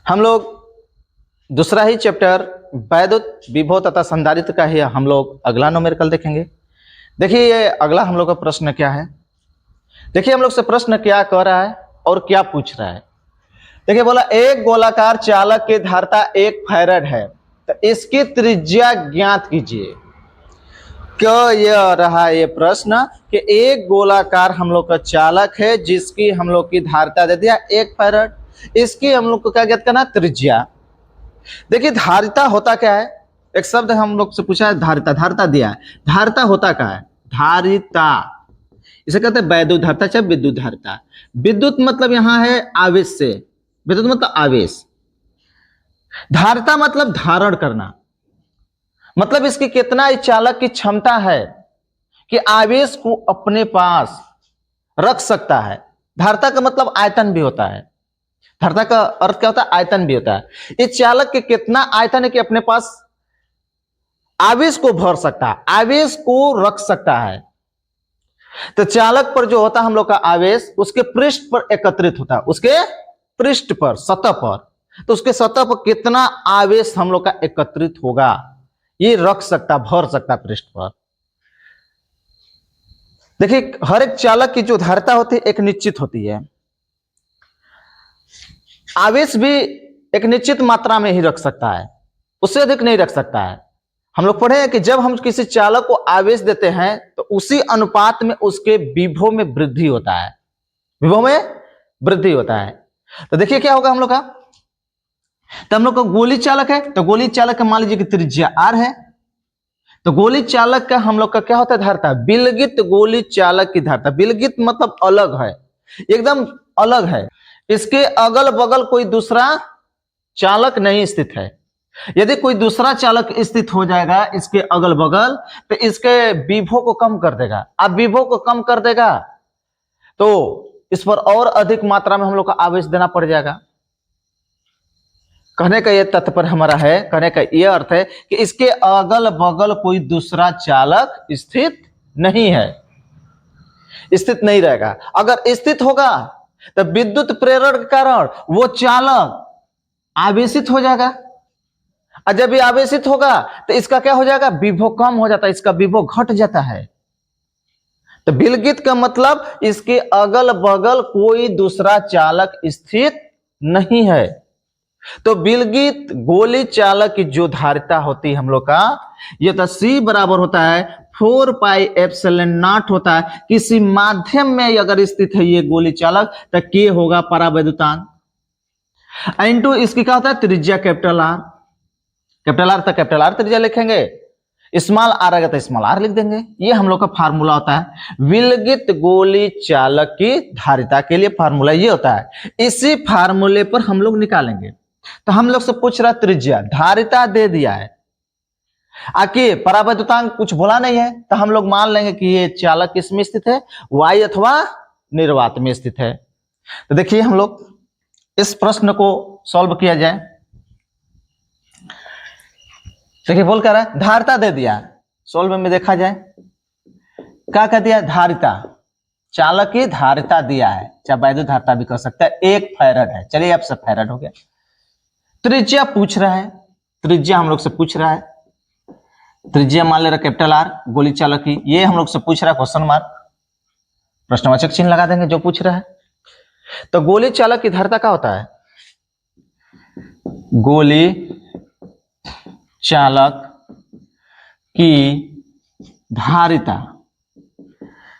हम लोग दूसरा ही चैप्टर वैद्युत विभव तथा संधारित्र का ही हम लोग अगला न्यूमेरिकल देखेंगे। देखिए ये अगला हम लोग का प्रश्न क्या है। देखिए हम लोग से प्रश्न क्या कह रहा है और क्या पूछ रहा है। देखिए बोला एक गोलाकार चालक की धारिता 1 फैराड है, तो इसकी त्रिज्या ज्ञात कीजिए। क्यों यह रहा ये प्रश्न कि एक गोलाकार हम लोग का चालक है जिसकी हम लोग की धारिता दे दिया 1 फैराड, इसकी हम लोग को क्या ज्ञात करना, त्रिज्या। देखिए धारिता होता क्या है, एक शब्द हम लोग से पूछा है धारिता, धारिता दिया है। धारिता होता क्या है, धारिता इसे कहते हैं वैद्युत धारिता चाहे विद्युत धारिता। विद्युत मतलब यहां है आवेश से, विद्युत मतलब आवेश। धारिता मतलब धारण करना, मतलब इसकी कितना इस चालक की क्षमता है कि आवेश को अपने पास रख सकता है। धारिता का मतलब आयतन भी होता है। धारिता का अर्थ क्या होता है, आयतन भी होता है। इस चालक के कितना आयतन है कि अपने पास आवेश को भर सकता है, आवेश को रख सकता है। तो चालक पर जो होता है हम लोग का आवेश उसके पृष्ठ पर एकत्रित होता है, उसके पृष्ठ पर, सतह पर। तो उसके सतह पर कितना आवेश हम लोग का एकत्रित होगा ये रख सकता, भर सकता पृष्ठ पर। देखिए हर एक चालक की जो धारिता होती है एक निश्चित होती है, आवेश भी एक निश्चित मात्रा में ही रख सकता है, उससे अधिक नहीं रख सकता है। हम लोग पढ़े हैं कि जब हम किसी चालक को आवेश देते हैं तो उसी अनुपात में उसके विभव में वृद्धि होता है, विभव में वृद्धि होता है। तो देखिए क्या होगा हम लोग का, तो हम लोग का गोली चालक है, तो गोली चालक का मान लीजिए कि त्रिज्या r है। तो गोली चालक का हम लोग का क्या होता है, धारिता, विलगित गोली चालक की धारिता। विलगित मतलब अलग है, एकदम अलग है, इसके अगल बगल कोई दूसरा चालक नहीं स्थित है। यदि कोई दूसरा चालक स्थित हो जाएगा इसके अगल बगल तो इसके विभव को कम कर देगा। अब विभव को कम कर देगा तो इस पर और अधिक मात्रा में हम लोग को आवेश देना पड़ जाएगा। कहने का यह तात्पर्य हमारा है, कहने का यह अर्थ है कि इसके अगल बगल कोई दूसरा चालक स्थित नहीं है, स्थित नहीं रहेगा। अगर स्थित होगा तो विद्युत प्रेरण के कारण वो चालक आवेशित हो जाएगा, और जब ये आवेशित होगा तो इसका क्या हो जाएगा, विभव कम हो जाता है, इसका विभव घट जाता है। तो विलगित का मतलब इसके अगल बगल कोई दूसरा चालक स्थित नहीं है। तो विलगित गोली चालक की जो धारिता होती है हम लोग का, ये तो C बराबर होता है 4 पाई एप्सिलॉन नॉट होता है। किसी माध्यम में अगर स्थित है ये गोली चालक तो K होगा परावैद्युतांक, इनटू इसकी क्या होता है, त्रिज्या कैपिटल R। कैपिटल R तो कैपिटल R त्रिज्या लिखेंगे, स्मॉल r आएगा तो स्मॉल r लिख देंगे। ये हम लोग का फार्मूला होता है विलगित गोली चालक की धारिता के लिए। फार्मूला ये होता है, इसी फार्मूले पर हम लोग निकालेंगे। तो हम लोग से पूछ रहा त्रिज्या, धारिता दे दिया है, आके परावैद्युतांक कुछ बोला नहीं है, तो हम लोग मान लेंगे कि ये चालक किसमें स्थित है, वाई अथवा निर्वात में स्थित है। तो देखिए हम लोग इस प्रश्न को सॉल्व किया जाए। देखिए बोल कर रहा है धारिता दे दिया, सॉल्व में देखा जाए क्या कह दिया, धारिता, चालक की धारिता दिया है, चाहे वैद्युत धारिता भी कर सकता है, 1 फैराड है। चलिए अब सब फैराड हो गया। त्रिज्या पूछ रहा है, त्रिज्या हम लोग से पूछ रहा है, त्रिज्या मान ले रहा कैपिटल R गोली चालक की, ये हम लोग से पूछ रहा है क्वेश्चन मार्क, प्रश्नवाचक चिन्ह लगा देंगे जो पूछ रहा है। तो गोली चालक की धारिता क्या होता है, गोली चालक की धारिता,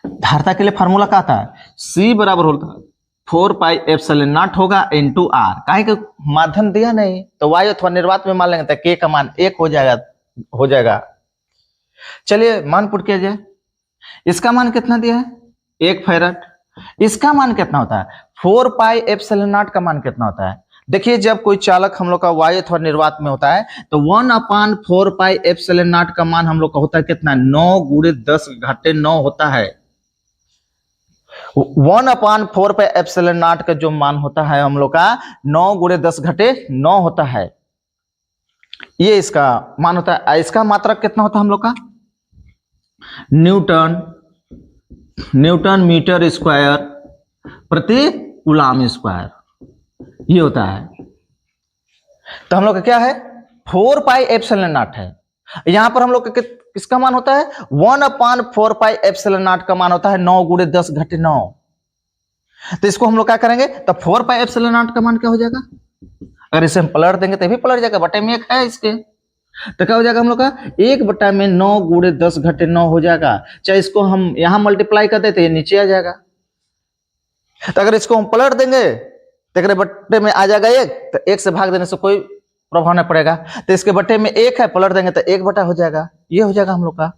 धारिता के लिए फार्मूला क्या आता है, C बराबर होता है 4 पाई एप्सिलॉन नॉट होगा इनटू R। काहे के माध्यम दिया नहीं तो वाई अथवा निर्वात में मान लेंगे तो K का मान 1 हो जाएगा। चलिए मान पुट किया जाए, इसका मान कितना दिया है, 1 फैराड। इसका मान कितना होता है, 4 पाई एप्सिलॉन नॉट का मान कितना होता है। देखिए जब कोई चालक हम लोग का वायु अथवा निर्वात में होता है तो 1/4 पाई एप्सिलॉन नॉट का मान हम लोग का होता है कितना, 9 गुणे 10 घटे 9 होता है। 1/4 पाई एप्सिलॉन नॉट का जो मान होता है हम लोग का 9 गुणे 10 घटे 9 होता है, ये इसका मान होता है। इसका मात्रक कितना होता है हम लोग का, न्यूटन मीटर स्क्वायर प्रति कूलम स्क्वायर, ये होता है। तो हम लोग का क्या है 4 पाई एप्सिलॉन नॉट है। यहां पर हम लोग का किसका मान होता है 1/4 पाई एप्सिलॉन नॉट का मान होता है 9 × 10⁻9। तो इसको हम लोग क्या करेंगे, तो 4 पाई एप्सिलॉन नॉट का मान क्या हो जाएगा, अगर इसे हम पलट देंगे तो भी पलट जाएगा, बटे में 1 है इसके, तो क्या हो जाएगा हम लोग का 1/9 × 10⁻9 हो जाएगा। चाहे इसको हम यहां मल्टीप्लाई कर देते नीचे आ जाएगा, तो अगर इसको हम पलट देंगे तो बट्टे में आ जाएगा 1, तो 1 से भाग देने से कोई प्रभाव नहीं पड़ेगा। तो इसके बट्टे में 1 है, पलट देंगे तो 1 हो जाएगा, ये हो जाएगा हम लोग का,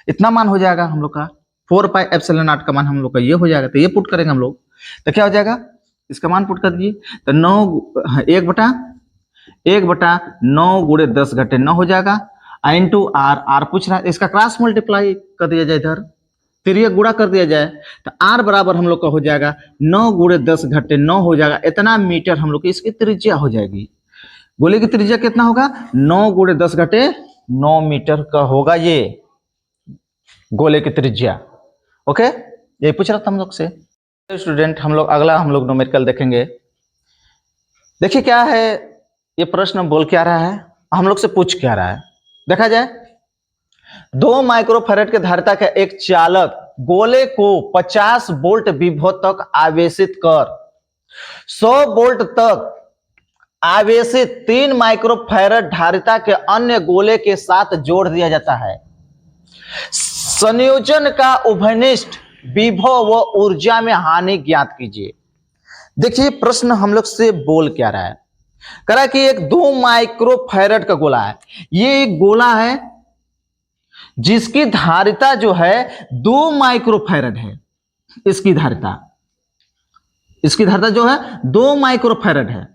इतना मान हो जाएगा हम लोग का 4 पाई एप्सिलॉन नॉट का मान हम लोग का ये हो जाएगा। तो ये पुट करेंगे हम लोग, तो क्या हो जाएगा, इसका मान पुट कर दीजिए, तो 1/9 × 10⁻9 हो जाएगा, इंटू आर पूछ रहा है, इसका क्रॉस मल्टीप्लाई कर दिया जाए, इधर तिरिया गुणा कर दिया जाए, तो आर बराबर हम लोग का हो जाएगा 9 × 10⁻9 हो जाएगा। इतना मीटर हम लोग की इसकी त्रिज्या हो जाएगी। गोले की त्रिज्या कितना होगा 9 × 10⁻9 मीटर का होगा ये गोले की त्रिज्या। ओके, यही पूछ रहा था हम लोग से। स्टूडेंट हम लोग अगला हम लोग न्यूमेरिकल देखेंगे। देखिए क्या है ये प्रश्न बोल क्या रहा है, हम लोग से पूछ क्या रहा है, देखा जाए। 2 माइक्रोफैराड के धारिता का एक चालक गोले को 50 वोल्ट विभव तक आवेशित कर 100 वोल्ट तक आवेशित 3 माइक्रोफैराड धारिता के अन्य गोले के साथ जोड़ दिया जाता है। संयोजन का उभयनिष्ठ विभव व ऊर्जा में हानि ज्ञात कीजिए। देखिए प्रश्न हम लोग से बोल क्या रहा है, कह रहा है कि एक 2 माइक्रोफैराड का गोला है, ये एक गोला है जिसकी धारिता जो है 2 माइक्रोफैराड है। इसकी धारिता जो है 2 माइक्रोफैराड है।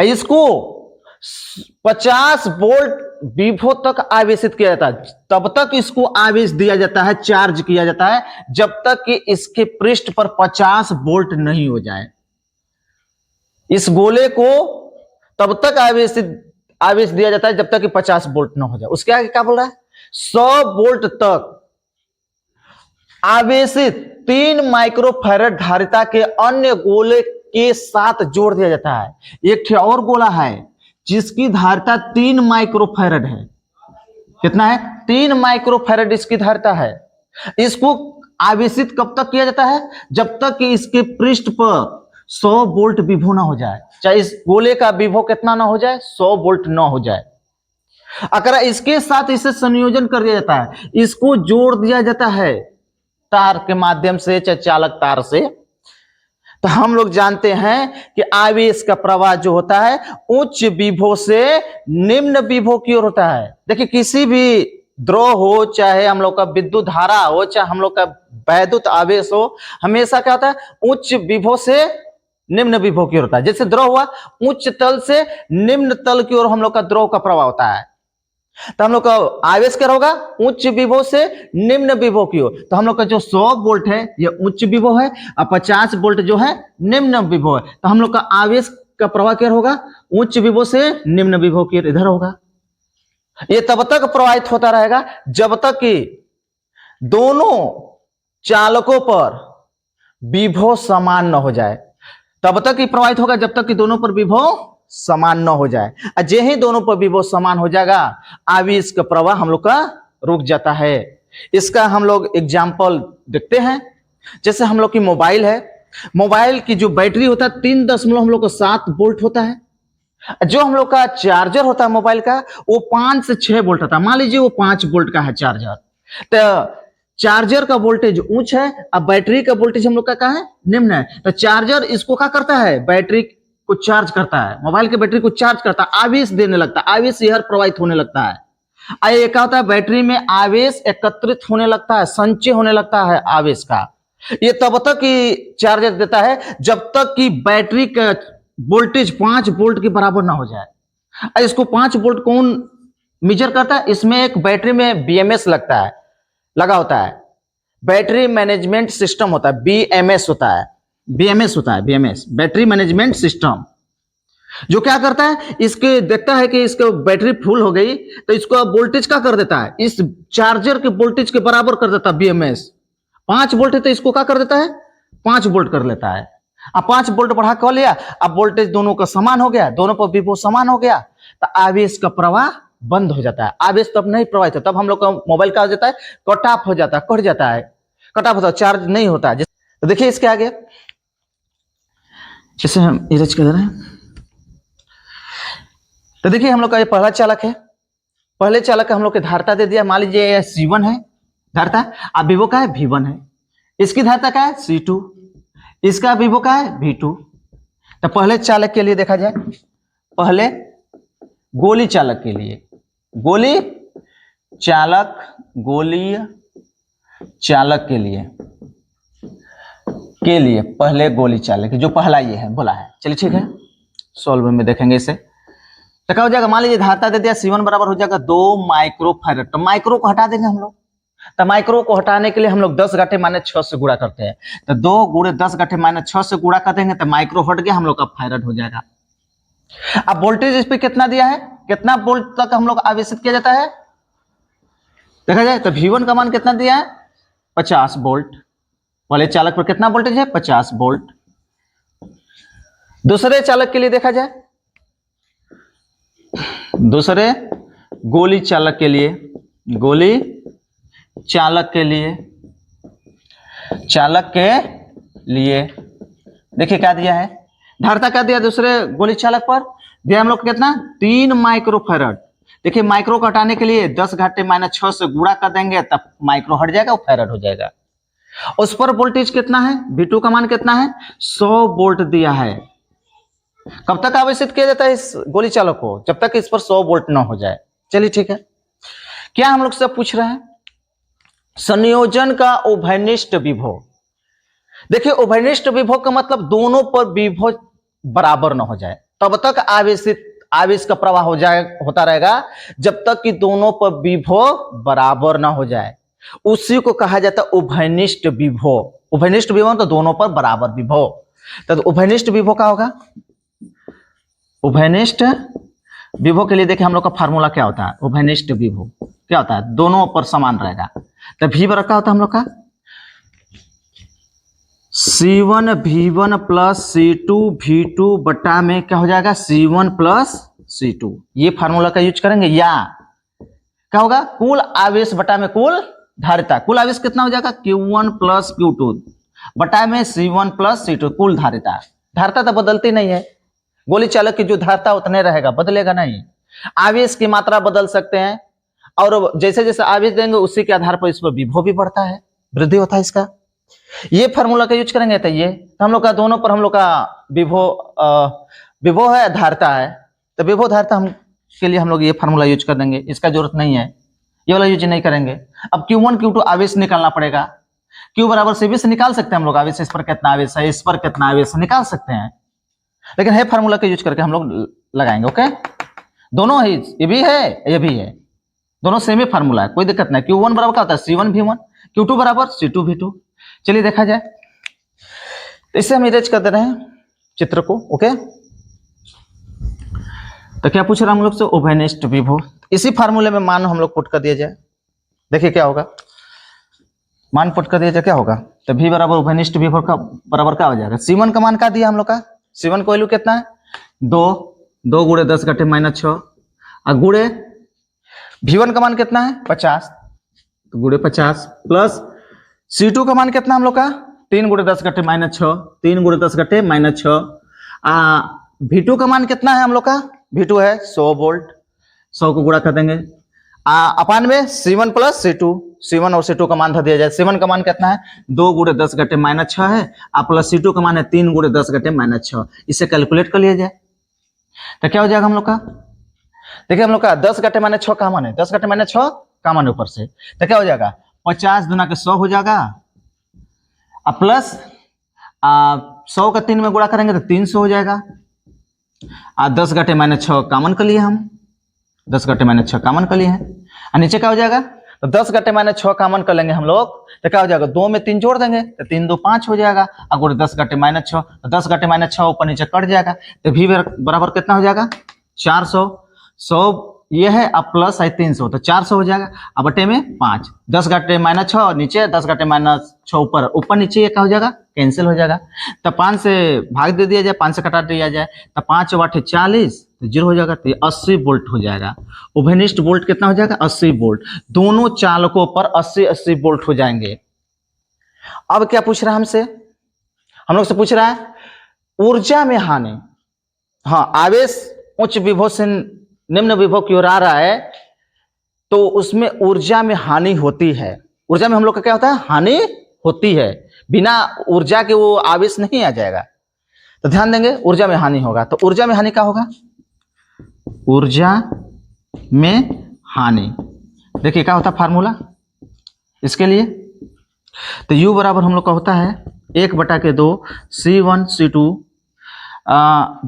इसको 50 वोल्ट विभव तक आवेशित किया जाता है, तब तक इसको आवेश दिया जाता है, चार्ज किया जाता है, जब तक कि इसके पृष्ठ पर 50 वोल्ट नहीं हो जाए। इस गोले को तब तक आवेश दिया जाता है जब तक कि 50 वोल्ट ना हो जाए। उसके आगे क्या बोल रहा है, 100 वोल्ट तक आवेशित 3 माइक्रोफैराड धारिता के अन्य गोले के साथ जोड़ दिया जाता है। एक और गोला है जिसकी धारिता 3 माइक्रोफैराड है। कितना है 3 माइक्रोफैराड इसकी धारिता है। इसको आवेशित कब तक किया जाता है, जब तक कि इसके पृष्ठ पर 100 वोल्ट विभव ना हो जाए, चाहे इस गोले का विभव कितना ना हो जाए 100 वोल्ट ना हो जाए। अगर इसके साथ इसे संयोजन कर दिया जाता है, इसको जोड़ दिया जाता है तार के माध्यम से, चाहे चालक तार से, तो हम लोग जानते हैं कि आवेश का प्रवाह जो होता है उच्च विभव से निम्न विभव की ओर होता है। देखिए किसी भी द्रव हो, चाहे हम लोग का विद्युत धारा हो, चाहे हम लोग का वैद्युत आवेश हो, हमेशा क्या होता है उच्च विभव से निम्न विभव की ओर होता है। जैसे द्रव हुआ उच्च तल से निम्न तल की ओर हम लोग का द्रव का प्रवाह होता है, तो हम लोग का आवेश क्या होगा उच्च विभव से निम्न विभव की ओर। तो हम लोग का जो 100 वोल्ट है ये उच्च विभव है और 50 वोल्ट जो है निम्न विभव है। तो हम लोग का आवेश का प्रवाह क्या होगा उच्च विभव से निम्न विभव की ओर इधर होगा। ये तब तक प्रवाहित होता रहेगा जब तक कि दोनों चालकों पर विभव समान न हो जाए। तब तक ही प्रवाहित होगा जब तक कि दोनों पर विभव समान न हो जाए। जे ही दोनों पर विभव समान हो जाएगा आवेश का प्रवाह हम लोग का रुक जाता है। इसका हम लोग एग्जाम्पल देखते हैं। जैसे हम लोग की मोबाइल है, मोबाइल की जो बैटरी होता है 3.7 वोल्ट होता है। जो हम लोग का चार्जर होता है मोबाइल का वो 5 से 6 वोल्ट होता है। मान लीजिए वो 5 वोल्ट का है चार्जर, तो चार्जर का वोल्टेज उच्च है, अब बैटरी का वोल्टेज हम लोग का क्या है निम्न है। तो चार्जर इसको क्या करता है बैटरी को चार्ज करता है, मोबाइल के बैटरी को चार्ज करता है, आवेश देने लगता है, आवेश यह प्रवाहित होने लगता है। ये क्या होता है बैटरी में आवेश एकत्रित होने लगता है, संचय होने लगता है आवेश का। ये तब तक ही चार्जर देता है जब तक कि बैटरी का वोल्टेज 5 वोल्ट के बराबर ना हो जाए। इसको 5 वोल्ट कौन मेजर करता है, इसमें एक बैटरी में बीएमएस लगा होता है, बैटरी मैनेजमेंट सिस्टम होता है, बीएमएस होता है, बीएमएस बैटरी मैनेजमेंट सिस्टम, जो क्या करता है इसके देखता है कि इसको बैटरी फुल हो गई तो इसको वोल्टेज क्या कर देता है इस चार्जर के वोल्टेज के बराबर कर देता है। बीएमएस 5 वोल्ट है तो इसको क्या कर देता है 5 वोल्ट कर लेता है। अब 5 वोल्ट बढ़ा कर लिया, अब वोल्टेज दोनों का समान हो गया, दोनों पर विभव समान हो गया, तो आवेश का प्रवाह बंद हो जाता है। आवेश तब नहीं प्रवाहित होता, तब हम लोग का मोबाइल का हो जाता है, कट ऑफ हो जाता है, कट जाता है, कट ऑफ होता है, चार्ज नहीं होता है। तो देखिए इसके आगे इसे हम इरेज कर रहे हैं। तो देखिए हम लोग का ये पहला चालक है, पहले चालक का हम लोग के धारिता दे दिया, मान लीजिए C1 है धारिता, अब विभव का है V1 है, इसकी धारिता का है C2, इसका विभव का है V2। तो पहले चालक के लिए देखा जाए, पहले गोली चालक के लिए, गोलीय चालक के लिए पहले गोली चालक जो पहला ये है बोला है। चलिए ठीक है, सॉल्व में देखेंगे इसे। तो क्या हो जाएगा, मान लीजिए धारिता दे दिया C1 बराबर हो जाएगा 2 माइक्रोफैरड। तो माइक्रो को हटा देंगे हम लोग, तो माइक्रो को हटाने के लिए हम लोग 10⁻⁶ से गुणा करते हैं। तो 2 × 10⁻⁶ से गुणा कर देंगे तो माइक्रो हट गया, हम लोग का फैरड हो जाएगा। अब वोल्टेज इस पे कितना दिया है, कितना वोल्ट तक हम लोग आवेशित किया जाता है देखा जाए तो V1 का मान कितना दिया है 50 वोल्ट। पहले चालक पर कितना वोल्टेज है 50 वोल्ट। दूसरे चालक के लिए देखा जाए, दूसरे गोली चालक के लिए, गोली चालक के लिए देखिए क्या दिया है, धारिता क्या दिया दूसरे गोली चालक पर दिया हम लोग कितना 3 माइक्रोफैरड। देखिए माइक्रो को हटाने के लिए 10⁻⁶ से गुणा कर देंगे तब माइक्रो हट जाएगा, वो फैरड हो जाएगा। उस पर वोल्टेज कितना है, V2 का मान कितना है 100 वोल्ट दिया है। कब तक आवेशित किया जाता है इस गोली चालक को, जब तक इस पर 100 वोल्ट ना हो जाए। चलिए ठीक है, क्या हम लोग से पूछ रहे हैं, संयोजन का उभयनिष्ठ विभव। देखिए उभयनिष्ठ विभव का मतलब दोनों पर विभव बराबर ना हो जाए, तब तक आवेश का प्रवाह होता रहेगा जब तक कि दोनों पर विभव बराबर ना हो जाए। उसी को कहा जाता है उभयनिष्ठ विभव। उभयनिष्ठ विभव तो दोनों पर बराबर विभव। तो उभयनिष्ठ विभव का होगा, उभयनिष्ठ विभव के लिए देखिए हम लोग का फार्मूला क्या होता है, उभयनिष्ठ विभव क्या होता है, दोनों पर समान रहेगा। तो V बराबर क्या होता है हम लोग का C1 V1 plus C2 V2 बटा में क्या हो जाएगा C1 प्लस C2। ये फार्मूला का यूज करेंगे, या क्या होगा कुल आवेश बटा में कुल धारिता। कुल आवेश कितना हो जाएगा Q1 प्लस Q2 बटा में C1 प्लस C2 कुल धारिता। धारिता तो बदलती नहीं है, गोली चालक की जो धारिता उतने रहेगा, बदलेगा नहीं। आवेश की मात्रा बदल सकते हैं और जैसे जैसे आवेश देंगे उसी के आधार पर इस पर विभव भी बढ़ता है, वृद्धि होता है इसका। ये फार्मूला का यूज करेंगे तो ये तो हम लोग का दोनों पर हम लोग का विभव है धारिता है, तो विभव धारिता हम के लिए हम लोग ये फार्मूला यूज कर देंगे, इसका जरूरत नहीं है, ये वाला यूज नहीं करेंगे। अब Q1 Q2 आवेश निकालना पड़ेगा, Q बराबर CV से निकाल सकते हैं हम लोग, आवेश इस पर कितना आवेश है, इस पर कितना आवेश निकाल सकते हैं, लेकिन है फार्मूला का यूज करके हम लोग लगाएंगे। ओके, दोनों ही, ये भी है ये भी है, दोनों सेम ही फार्मूला है, कोई दिक्कत नहीं। Q1 बराबर क्या होता है C1 V1, Q2 बराबर C2 V2। चलिए देखा जाए, इससे हम इरेज कर दे रहे हैं चित्र को। ओके, तो क्या पूछ रहा हम लोग से उभयनिष्ठ विभव, इसी फार्मूले में मान हम लोग पुट कर दिया जाए, देखिए क्या होगा, मान पुट कर दिया जाए क्या होगा। तो V बराबर उभयनिष्ठ विभव का बराबर क्या हो जाएगा, C1 का मान क्या दिया हम लोग का, C1 को वैल्यू कितना है 2 × 10⁻⁶ और गुणे V1 का मान कितना है 50, तो गुणे 50 प्लस C2 का मान कितना हम लोग का 3 × 10⁻⁶, 3 × 10⁻⁶। V2 का मान कितना है हम लोग का, V2 है 100 वोल्ट, 100 को गुणा कर देंगे अपान में C1 प्लस C2, C1 और C2 का मान धर दिया जाए। C1 का मान कितना है 2 × 10⁻⁶ है, प्लस C2 का मान है 3 × 10⁻⁶। इसे कैलकुलेट कर लिया जाए तो क्या हो जाएगा हम लोग का, देखिए हम लोग का 10⁻⁶ का मान है, 10⁻⁶ का मान ऊपर से, तो क्या हो जाएगा 50 × 100 हो जाएगा, अब प्लस 100 का 3 में गुणा करेंगे तो 300 हो जाएगा। 10⁻⁶ कॉमन कर लिए हम, 10⁻⁶ कॉमन कर लिए हैं, और नीचे क्या हो जाएगा, तो 10⁻⁶ कॉमन कर लेंगे हम लोग, तो क्या हो जाएगा 2 में 3 जोड़ देंगे तो 3 2 5 हो जाएगा, अगर 10⁻⁶ तो 10⁻⁶ ऊपर नीचे कट जाएगा, तो V बराबर कितना हो जाएगा 400। 100 ये है, अब प्लस है 300 तो 400 हो जाएगा। अब बटे में 5, 10 घटे -6 और नीचे 10 घटे -6 ऊपर, ऊपर नीचे ये क्या हो जाएगा, कैंसिल हो जाएगा। तो 5 से भाग दे दिया जाए, 5 से कटा दिया जाए, तो 5 वाट 40 तो 0 हो जाएगा, तो 80 वोल्ट हो जाएगा। उभयनिष्ठ वोल्ट कितना हो जाएगा, 80 वोल्ट। दोनों चालकों पर 80 वोल्ट हो जाएंगे। अब क्या पूछ रहा है हमसे, हम लोग से पूछ रहा है ऊर्जा में हानि। हाँ, आवेश उच्च विभव से निम्न विभव की ओर आ रहा है, तो उसमें ऊर्जा में हानि होती है। ऊर्जा में हम लोग का क्या होता है, हानि होती है। बिना ऊर्जा के वो आवेश नहीं आ जाएगा। तो ध्यान देंगे, ऊर्जा में हानि होगा। तो ऊर्जा में हानि क्या होगा, ऊर्जा में हानि, देखिए क्या होता है फार्मूला इसके लिए। तो U बराबर हम लोग का होता है 1/2 C1 C2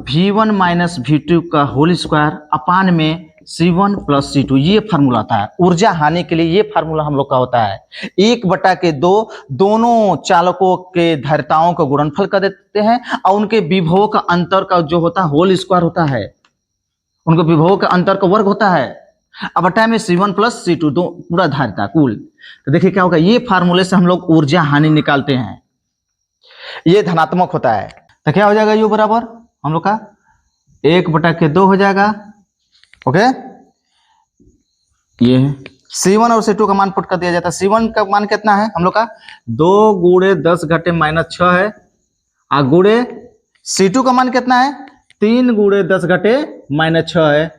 V1 minus V2 का होल स्क्वायर अपान में C1 प्लस C2, ये फार्मूला आता है ऊर्जा हानि के लिए। ये फार्मूला हम लोग का होता है 1/2 दोनों चालकों के धारिताओं का गुणनफल कर देते हैं और उनके विभव का अंतर का जो होता है होल स्क्वायर होता है, उनके विभव का अंतर का वर्ग होता है। अब बटा में C1 प्लस C2 दो पूरा धारिता कुल। तो देखिए क्या होगा, ये फार्मूले से हम लोग ऊर्जा हानि निकालते हैं, ये धनात्मक होता है। तो क्या हो जाएगा, U बराबर हम लोग का 1/2 हो जाएगा। ओके, ये C1 और C2 का मान पुट कर दिया जाता है। C1 का मान कितना है हम लोग का, 2 × 10 घटे -6 है, और गुणे C2 का मान कितना है, 3 × 10 घटे -6 है।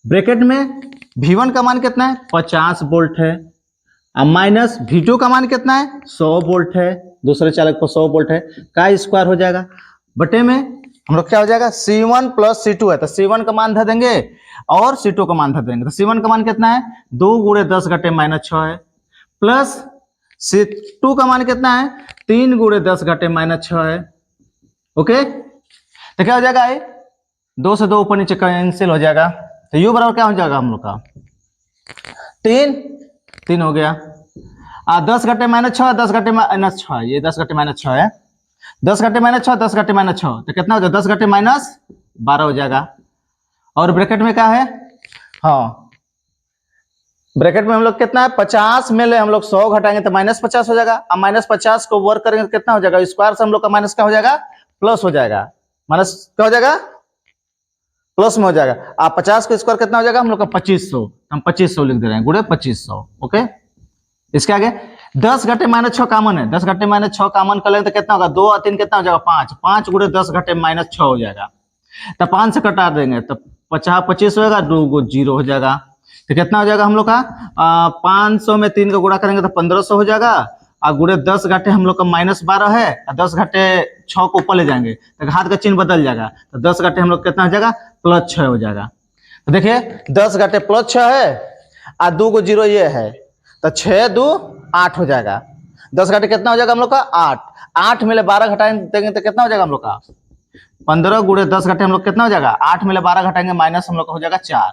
ब्रैकेट में V1 का मान कितना है, 50 वोल्ट है, और माइनस V2 का मान कितना है, 100 वोल्ट है। दूसरे चालक पर 100 वोल्ट है, का स्क्वायर हो जाएगा। बटे में हम लोग क्या हो जाएगा, C1 प्लस C2 है, तो C1 का मान धर देंगे और C2 का मान धर देंगे। तो C1 का मान कितना है, 2 × 10 घटे -6 है, प्लस C2 का मान कितना है, 3 × 10 घटे -6 है। ओके, तो क्या हो जाएगा, 2 से 2 ऊपर नीचे कैंसिल हो जाएगा। तो U बराबर क्या हो जाएगा हम लोग का, 3 हो गया। 10 घटे -6, 10 घटे -6, ये 10 घटे -6 है, 10 घटे -6, 10 घटे -6, तो कितना हो जाएगा, 10 घटे -12 हो जाएगा। और ब्रैकेट में क्या है, हाँ ब्रैकेट में हम लोग कितना है, 50 में ले हम लोग 100 घटाएंगे तो -50 हो जाएगा। अब -50 को वर्क करेंगे तो कितना हो जाएगा, स्क्वायर से हम लोग का माइनस क्या हो जाएगा, प्लस हो जाएगा। माइनस क्या हो जाएगा, प्लस में हो जाएगा। आप 50 का स्क्वायर कितना हो जाएगा हम लोग का 2500, हम 2500 लिख दे रहे हैं, गुणे 2500। ओके, इसके आगे 10 घटे -6 कॉमन है, 10 घटे -6 कॉमन कर लेंगे तो कितना होगा, 2 और 3 कितना हो जाएगा, 5, 5 × 10 घटे -6 हो जाएगा। तो 5 से कटा देंगे तो 25 होगा, 2 को 0 हो जाएगा। तो कितना हो जाएगा हम लोग का, 500 में 3 का गुणा करेंगे तो 1500 हो जाएगा, और गुणे 10 घटे हम लोग का -12 है, और 10 घटे 6 को ऊपर ले जाएंगे तो हाथ का चिन्ह बदल जाएगा, तो 10 घटे हम लोग कितना हो जाएगा, +6 हो जाएगा। तो देखिए 10 घटे +6 है, और 2 को 0 ये है, तो 6 2 8 हो जाएगा। 10 घटे कितना हो जाएगा हम लोग का, 8, 8 में 12 घटाएंगे देंगे तो कितना हो जाएगा हम लोग का, 15 × 10 घटे हम लोग कितना हो जाएगा, 8 में 12 घटाएंगे माइनस हम लोग का हो जाएगा 4।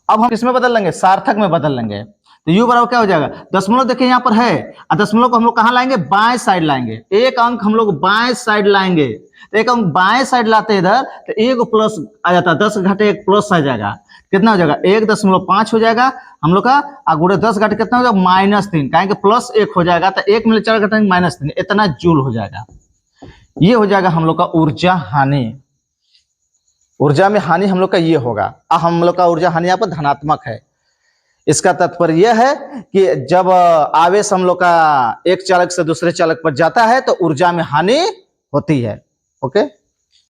अब हम किसमें बदल लेंगे, सार्थक में बदल लेंगे। तो U बराबर क्या हो जाएगा, दशमलव देखिए यहाँ पर है, और दशमलव को हम लोग कहाँ लाएंगे, बाएं साइड लाएंगे। एक अंक हम लोग बाएं साइड लाएंगे, तो एक अंक बाएं साइड लाते हैं इधर, तो एक प्लस आ जाता है, 10 घटे 1 प्लस आ जाएगा, कितना हो जाएगा, 1.5 हो जाएगा हम लोग का, और गुणे 10 घटे कितना हो जाएगा, -3, कहेंगे +1 हो जाएगा, तो 1 में 4 घटाएंगे -3, इतना जूल हो जाएगा। ये हो जाएगा हम लोग का ऊर्जा हानि। ऊर्जा में हानि हम लोग का ये होगा। अब हम लोग का ऊर्जा हानि यहाँ पर धनात्मक है। इसका तात्पर्य यह है कि जब आवेश हम लोग का एक चालक से दूसरे चालक पर जाता है तो ऊर्जा में हानि होती है। ओके।